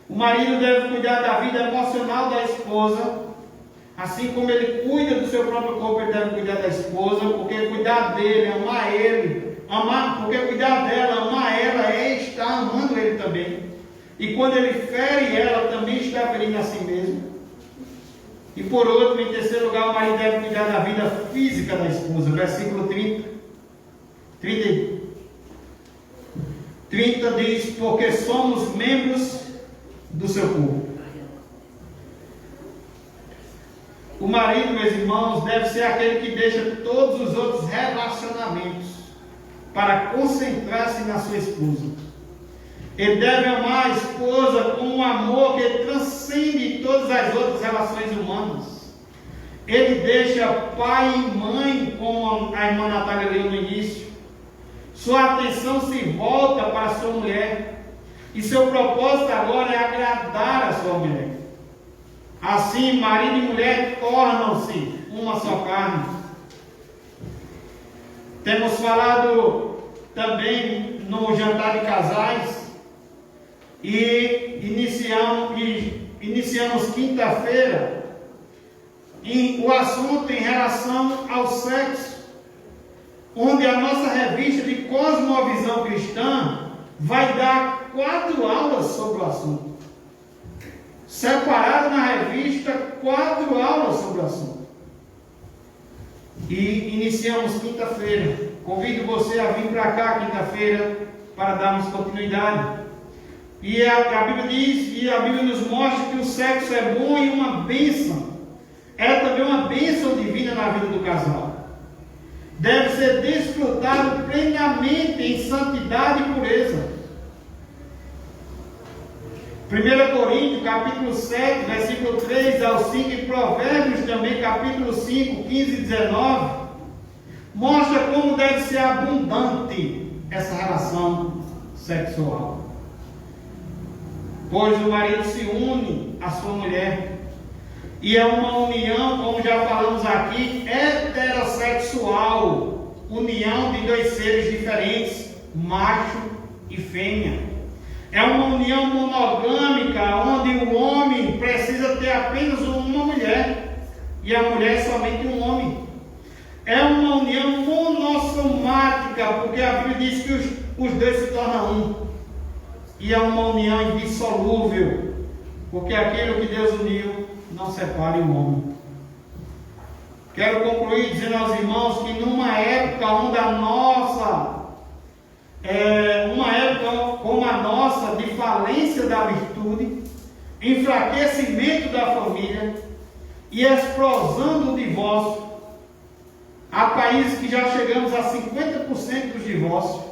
O marido deve cuidar da vida emocional da esposa, assim como ele cuida do seu próprio corpo, ele deve cuidar da esposa, porque cuidar dele, amar ele, porque cuidar dela, amar ela, é estar amando ele também. E quando ele fere ela, também está ferindo a si mesmo. E por último, em terceiro lugar, o marido deve cuidar da vida física da esposa. Versículo 30 diz: porque somos membros do seu corpo. O O marido, meus irmãos, deve ser aquele que deixa todos os outros relacionamentos para concentrar-se na sua esposa. Ele deve amar a esposa com um amor que transcende todas as outras relações humanas. Ele deixa pai e mãe, como a irmã Natália leu no início. Sua atenção se volta para a sua mulher. E seu propósito agora é agradar a sua mulher. Assim, marido e mulher tornam-se uma só carne. Temos falado também no jantar de casais e iniciamos quinta-feira o assunto em relação ao sexo, onde a nossa revista de Cosmovisão Cristã vai dar 4 aulas sobre o assunto. Separado na revista 4 aulas sobre o assunto. E iniciamos quinta-feira. Convido você a vir para cá quinta-feira para darmos continuidade. E a Bíblia diz, e a Bíblia nos mostra que o sexo é bom e uma bênção. É também uma bênção divina na vida do casal. Deve ser desfrutado plenamente em santidade e pureza. 1 Coríntios, capítulo 7, versículo 3 ao 5, e Provérbios também, capítulo 5, 15 e 19, mostra como deve ser abundante essa relação sexual. Pois o marido se une à sua mulher, e é uma união, como já falamos aqui, heterossexual, união de 2 seres diferentes, macho e fêmea. É uma união monogâmica, onde o homem precisa ter apenas uma mulher e a mulher somente um homem. É uma união monossomática, porque a Bíblia diz que os 2 se tornam um. E é uma união indissolúvel, porque aquilo que Deus uniu não separe o homem. Quero concluir dizendo aos irmãos que numa época onde uma época como a nossa, de falência da virtude, enfraquecimento da família e explosão do divórcio, há países que já chegamos a 50% dos divórcios.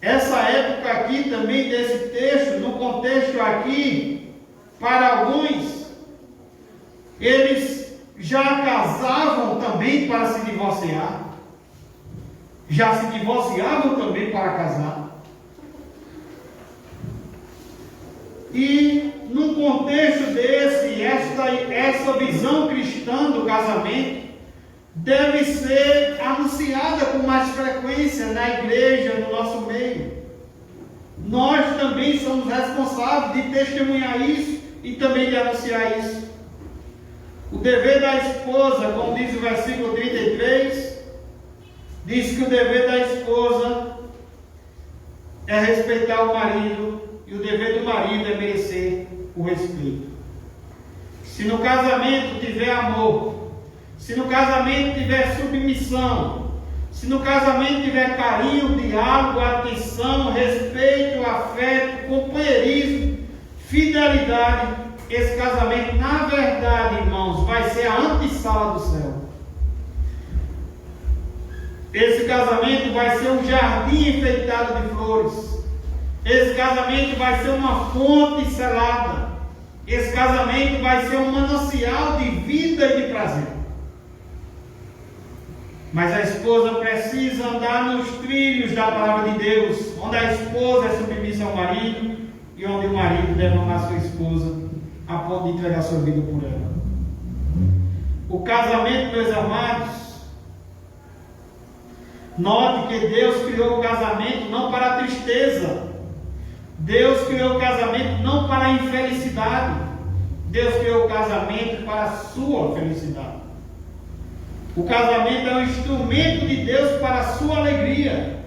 Essa época aqui também desse texto, no contexto aqui, para alguns, eles já casavam também para se divorciar. Já se divorciavam também para casar. E num contexto desse, essa visão cristã do casamento deve ser anunciada com mais frequência na igreja, no nosso meio. Nós também somos responsáveis de testemunhar isso e também de anunciar isso. O dever da esposa, como diz o versículo 33, diz que o dever da esposa é respeitar o marido e o dever do marido é merecer o respeito. Se no casamento tiver amor, se no casamento tiver submissão, se no casamento tiver carinho, diálogo, atenção, respeito, afeto, companheirismo, fidelidade, esse casamento, na verdade, irmãos, vai ser a antessala do céu. Esse casamento vai ser um jardim enfeitado de flores. Esse casamento vai ser uma fonte selada. Esse casamento vai ser um manancial de vida e de prazer. Mas a esposa precisa andar nos trilhos da palavra de Deus, onde a esposa é submissa ao marido e onde o marido deve amar sua esposa a ponto de entregar sua vida por ela. O casamento, meus amados, note que Deus criou o casamento não para a tristeza. Deus criou o casamento não para a infelicidade. Deus criou o casamento para a sua felicidade. O casamento é um instrumento de Deus para a sua alegria.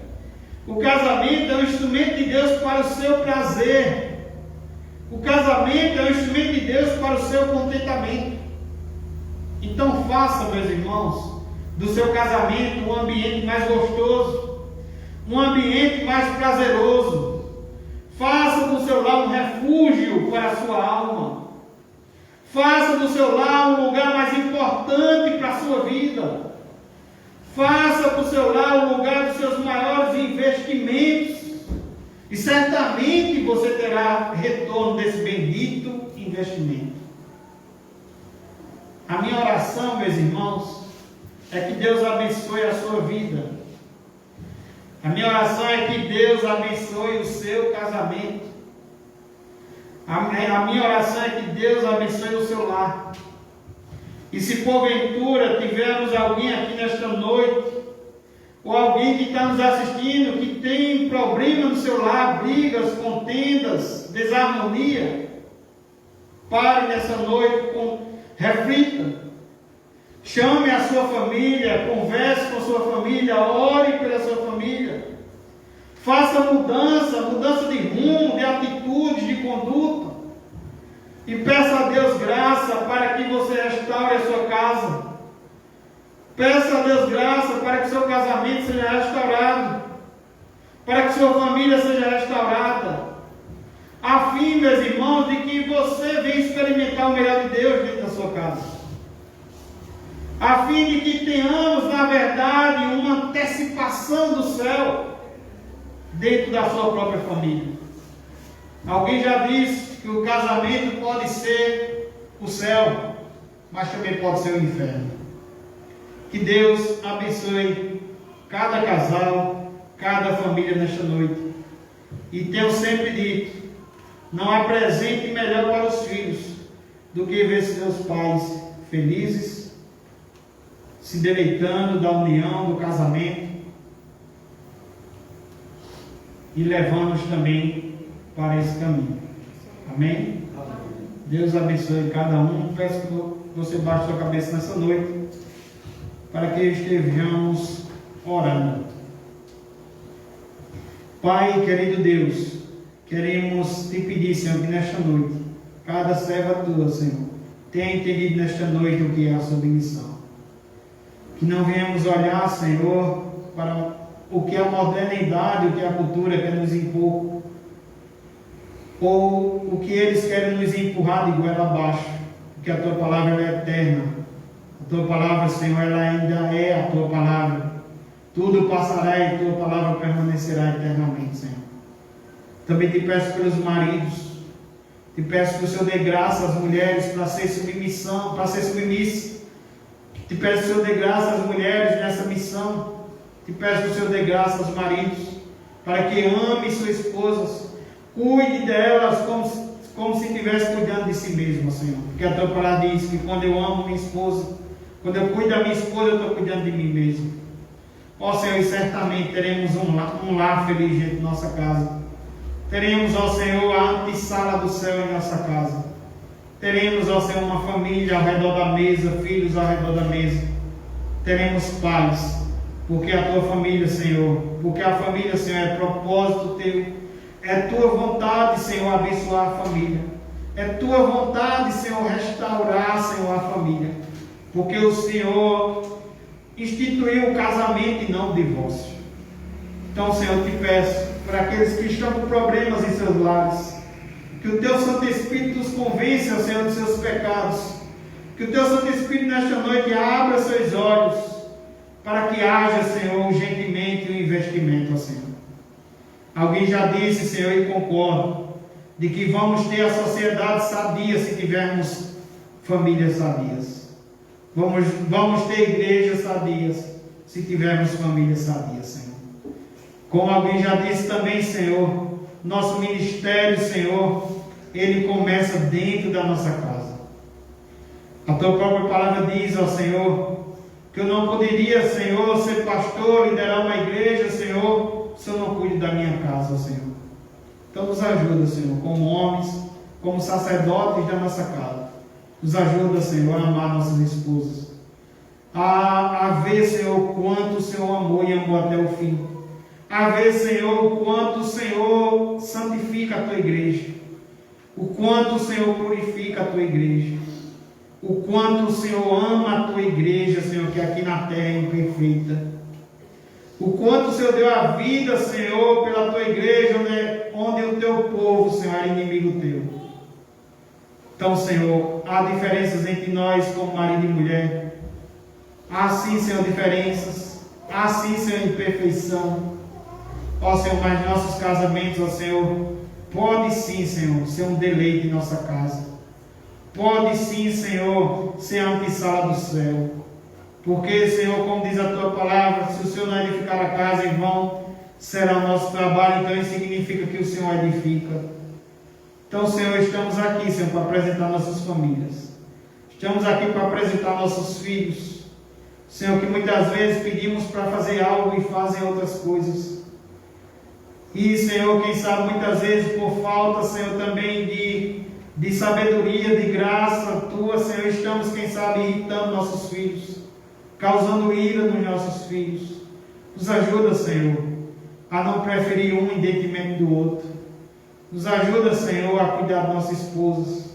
O casamento é um instrumento de Deus para o seu prazer. O casamento é um instrumento de Deus para o seu contentamento. Então faça, meus irmãos, do seu casamento um ambiente mais gostoso, um ambiente mais prazeroso. Faça do seu lar um refúgio para a sua alma. Faça do seu lar um lugar mais importante para a sua vida. Faça do seu lar o lugar dos seus maiores investimentos. E certamente você terá retorno desse bendito investimento. A minha oração, meus irmãos, é que Deus abençoe a sua vida. A minha oração é que Deus abençoe o seu casamento. A minha oração é que Deus abençoe o seu lar. E se porventura tivermos alguém aqui nesta noite, ou alguém que está nos assistindo, que tem problema no seu lar, brigas, contendas, desarmonia, pare nessa noite, reflita, chame a sua família, converse com a sua família, ore pela sua família, faça mudança de rumo, de atitudes, de conduta, e peça a Deus graça para que você restaure a sua casa. Peça a Deus graça para que seu casamento seja restaurado, para que sua família seja restaurada, a fim, meus irmãos, de que você venha experimentar o melhor de Deus dentro da sua casa, a fim de que tenhamos, na verdade, uma antecipação do céu dentro da sua própria família. Alguém já disse que o casamento pode ser o céu, mas também pode ser o inferno. Que Deus abençoe cada casal, cada família nesta noite. E tenho sempre dito, não há presente melhor para os filhos do que ver seus pais felizes, se deleitando da união, do casamento, e levando-os também para esse caminho. Amém? Deus abençoe cada um. Peço que você baixe sua cabeça nessa noite, para que estejamos orando. Pai, querido Deus, queremos te pedir, Senhor, que nesta noite, cada serva tua, Senhor, tenha entendido nesta noite o que é a submissão. Que não venhamos olhar, Senhor, para o que a modernidade, o que a cultura quer nos impor, ou o que eles querem nos empurrar de goela abaixo, porque a tua palavra é eterna. A tua palavra, Senhor, ela ainda é a tua palavra. Tudo passará e a tua palavra permanecerá eternamente, Senhor. Também te peço pelos maridos, te peço que o Senhor dê graça às mulheres para ser submissa. Te peço que o Senhor dê graça às mulheres nessa missão. Te peço que o Senhor dê graça aos maridos, para que ame suas esposas, cuide delas como se estivesse cuidando de si mesmo, Senhor. Porque a tua palavra diz que quando eu amo minha esposa, quando eu cuido da minha esposa, eu estou cuidando de mim mesmo. Ó Senhor, e certamente teremos um lar feliz dentro de nossa casa. Teremos, ó Senhor, a antessala do céu em nossa casa. Teremos, ó Senhor, uma família ao redor da mesa, filhos ao redor da mesa. Teremos paz, porque a tua família, Senhor, porque a família, Senhor, é propósito teu. É tua vontade, Senhor, abençoar a família. É tua vontade, Senhor, restaurar, Senhor, a família. Porque o Senhor instituiu o casamento e não o divórcio. Então, Senhor, eu te peço, para aqueles que estão com problemas em seus lares, que o teu Santo Espírito os convença, Senhor, dos seus pecados. Que o teu Santo Espírito nesta noite abra seus olhos, para que haja, Senhor, urgentemente um investimento, Senhor. Alguém já disse, Senhor, e concordo, de que vamos ter a sociedade sadia se tivermos famílias sadias. Vamos ter igrejas sadias se tivermos famílias sadias, Senhor. Como alguém já disse também, Senhor, nosso ministério, Senhor, ele começa dentro da nossa casa. A tua própria palavra diz, ó Senhor, que eu não poderia, Senhor, ser pastor, liderar uma igreja, Senhor, se eu não cuido da minha casa, Senhor. Então nos ajuda, Senhor, como homens, como sacerdotes da nossa casa. Nos ajuda, Senhor, a amar nossas esposas. A ver, Senhor, o quanto o Senhor amou e amou até o fim. A ver, Senhor, o quanto o Senhor santifica a tua igreja. O quanto o Senhor glorifica a tua igreja. O quanto o Senhor ama a tua igreja, Senhor, que aqui na terra é imperfeita. O quanto o Senhor deu a vida, Senhor, pela tua igreja, onde o teu povo, Senhor, é inimigo teu. Então, Senhor, há diferenças entre nós como marido e mulher. Há sim, Senhor, diferenças. Há sim, Senhor, imperfeição. Ó Senhor, mas nossos casamentos, ó Senhor, pode sim, Senhor, ser um deleite em nossa casa. Pode sim, Senhor, ser a antessala do céu. Porque, Senhor, como diz a tua palavra, se o Senhor não edificar a casa, em vão será o nosso trabalho. Então isso significa que o Senhor edifica. Então, Senhor, estamos aqui, Senhor, para apresentar nossas famílias. Estamos aqui para apresentar nossos filhos. Senhor, que muitas vezes pedimos para fazer algo e fazem outras coisas. E, Senhor, quem sabe muitas vezes por falta, Senhor, também de sabedoria, de graça Tua, Senhor, estamos, quem sabe, irritando nossos filhos, causando ira nos nossos filhos. Nos ajuda, Senhor, a não preferir um em detrimento do outro. Nos ajuda, Senhor, a cuidar de nossas esposas.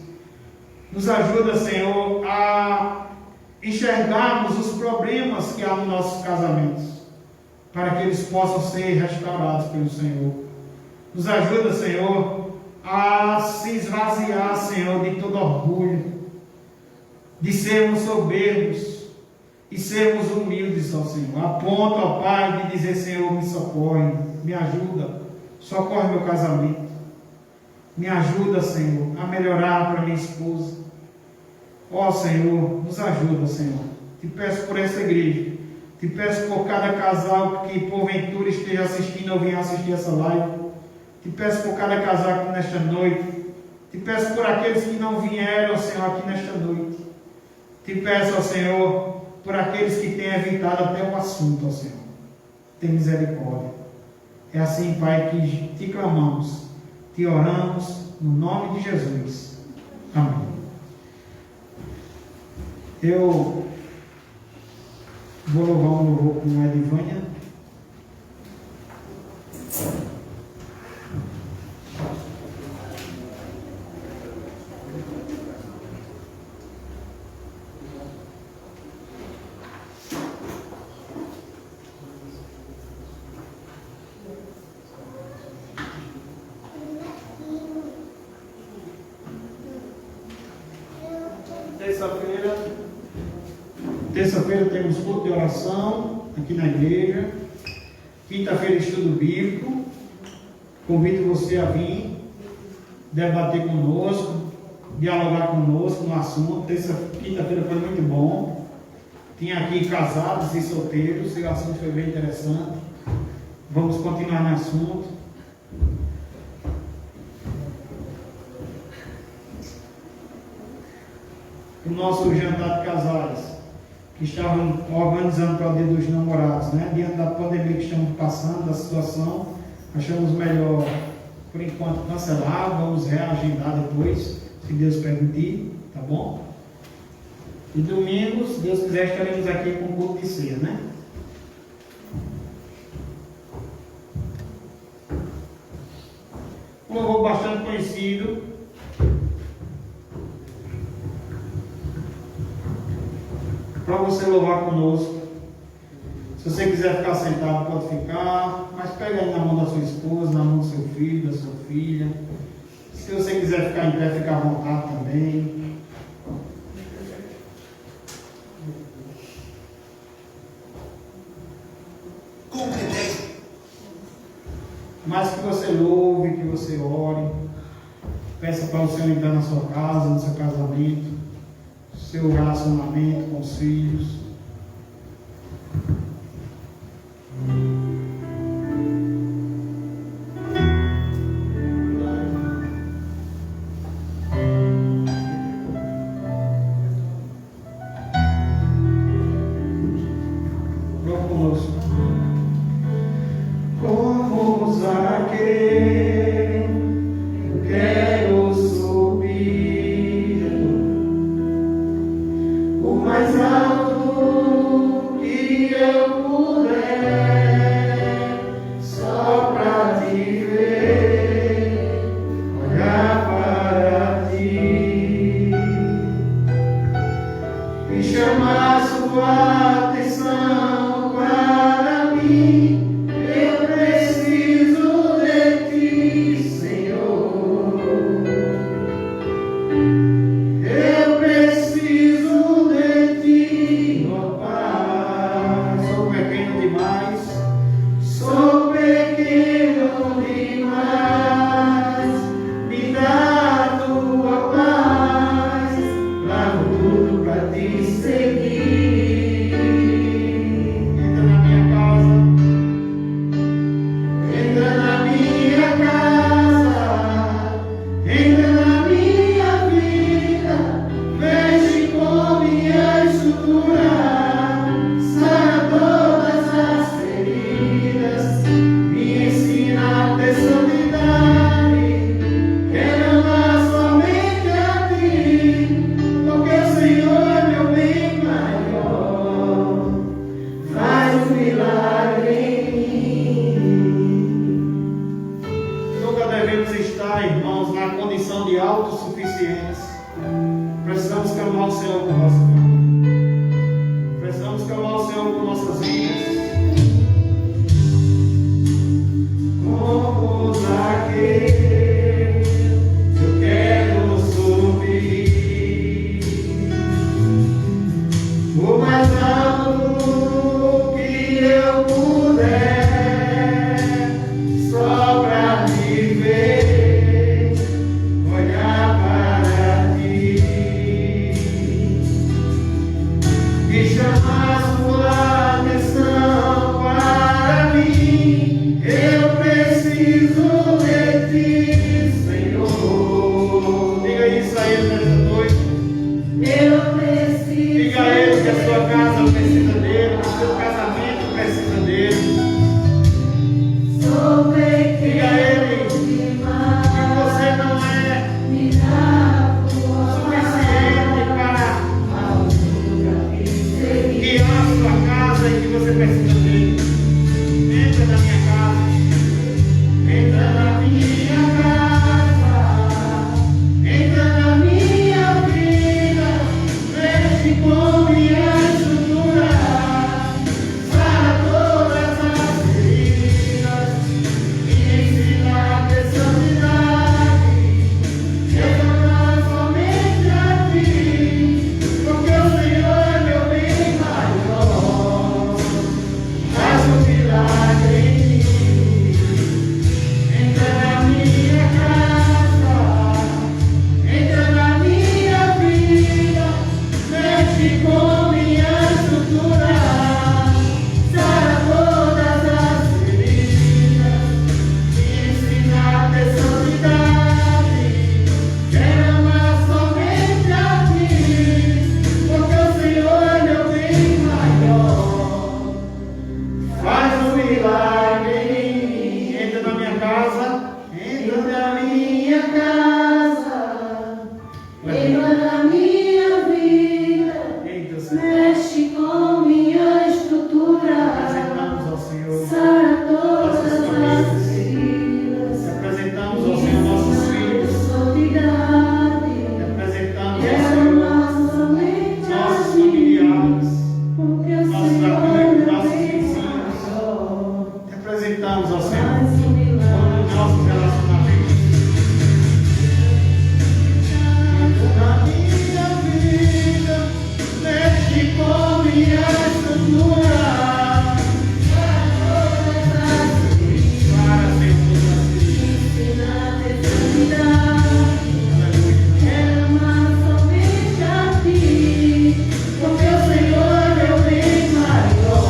Nos ajuda, Senhor, a enxergarmos os problemas que há nos nossos casamentos, para que eles possam ser restaurados pelo Senhor. Nos ajuda, Senhor, a se esvaziar, Senhor, de todo orgulho, de sermos soberbos e sermos humildes, ó Senhor. A ponto, ó Pai, de dizer, Senhor, me socorre, me ajuda, socorre meu casamento. Me ajuda, Senhor, a melhorar para minha esposa. Ó Senhor, nos ajuda, Senhor. Te peço por essa igreja. Te peço por cada casal que porventura esteja assistindo ou venha assistir essa live. Te peço por cada casal aqui nesta noite. Te peço por aqueles que não vieram, Senhor, aqui nesta noite. Te peço, ó Senhor, por aqueles que têm evitado até o assunto, ó Senhor. Tem misericórdia. É assim, Pai, que te clamamos. Te oramos no nome de Jesus. Amém. Eu vou louvar um louvor com a Edivânia. Terça-feira temos culto de oração aqui na igreja. Quinta-feira, estudo bíblico. Convido você a vir debater conosco, dialogar conosco no assunto. Quinta-feira foi muito bom. Tinha aqui casados e solteiros, e o assunto foi bem interessante. Vamos continuar no assunto. O nosso jantar de casais, que estavam organizando para o Dia dos Namorados, né? Diante da pandemia que estamos passando, da situação, achamos melhor, por enquanto, cancelar. Vamos reagendar depois, se Deus permitir, tá bom? E domingo, se Deus quiser, estaremos aqui com o culto de ceia, né? Um louvor bastante conhecido. Para você louvar conosco. Se você quiser ficar sentado, pode ficar, mas pega aí na mão da sua esposa, na mão do seu filho, da sua filha. Se você quiser ficar em pé, fica à vontade também. Mas que você louve, que você ore, peça para o Senhor entrar na sua casa, no seu casamento, seu relacionamento com os filhos. Vamos conosco. Como Zaqueu, eu quero subir o mais alto insuficientes. Precisamos clamar ao Senhor por nossa família. Precisamos clamar ao Senhor por nossas vidas. Como Zaqueu, eu quero subir o mais alto que eu puder, só pra te ver, olhar para ti e chamar sua atenção para mim. Eu preciso de ti, Senhor. Diga isso a Ele nessa noite. Eu preciso. Diga a Ele que a sua casa precisa dele, que o seu casamento precisa dele. Diga a Ele que você não é suficiente para guiar a sua casa e que você precisa dele. Entra na minha casa. Entra na minha casa. Entra na minha vida. Mexe com minha estrutura. Sara todas as feridas. Me ensina a ter santidade. Retornar somente a ti. Porque o Senhor é meu bem maior. Faz um milagre em mim. Entra na minha casa. Entra na minha vida. Mexe com minha estrutura. Sara todas as feridas. Me ensina a ter santidade. Quero amar somente a ti. Porque o Senhor é meu bem maior. Faz um milagre em mim. Entra na minha casa. Entra na minha casa. Entra na minha vida, Entra, Senhor. mexe com minha estrutura, Apresentamos ao Senhor. sara todas as feridas, Apresentamos ao Senhor nossos filhos. santidade. Apresentamos ao Quero Senhor amar somente a nossos ti, familiares. porque o Nossos Senhor é amigos, meu nossos bem vizinhos. maior. Apresentamos ao Senhor Faz um todos os milagre. nossos relacionamentos. Na minha vida, mexe com minha estrutura. Para ser Ensina a ter santidade. Aleluia. Quero amar somente a ti, porque o Senhor é meu bem maior.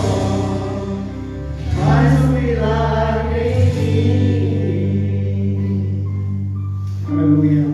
Faz um milagre em mim. Aleluia.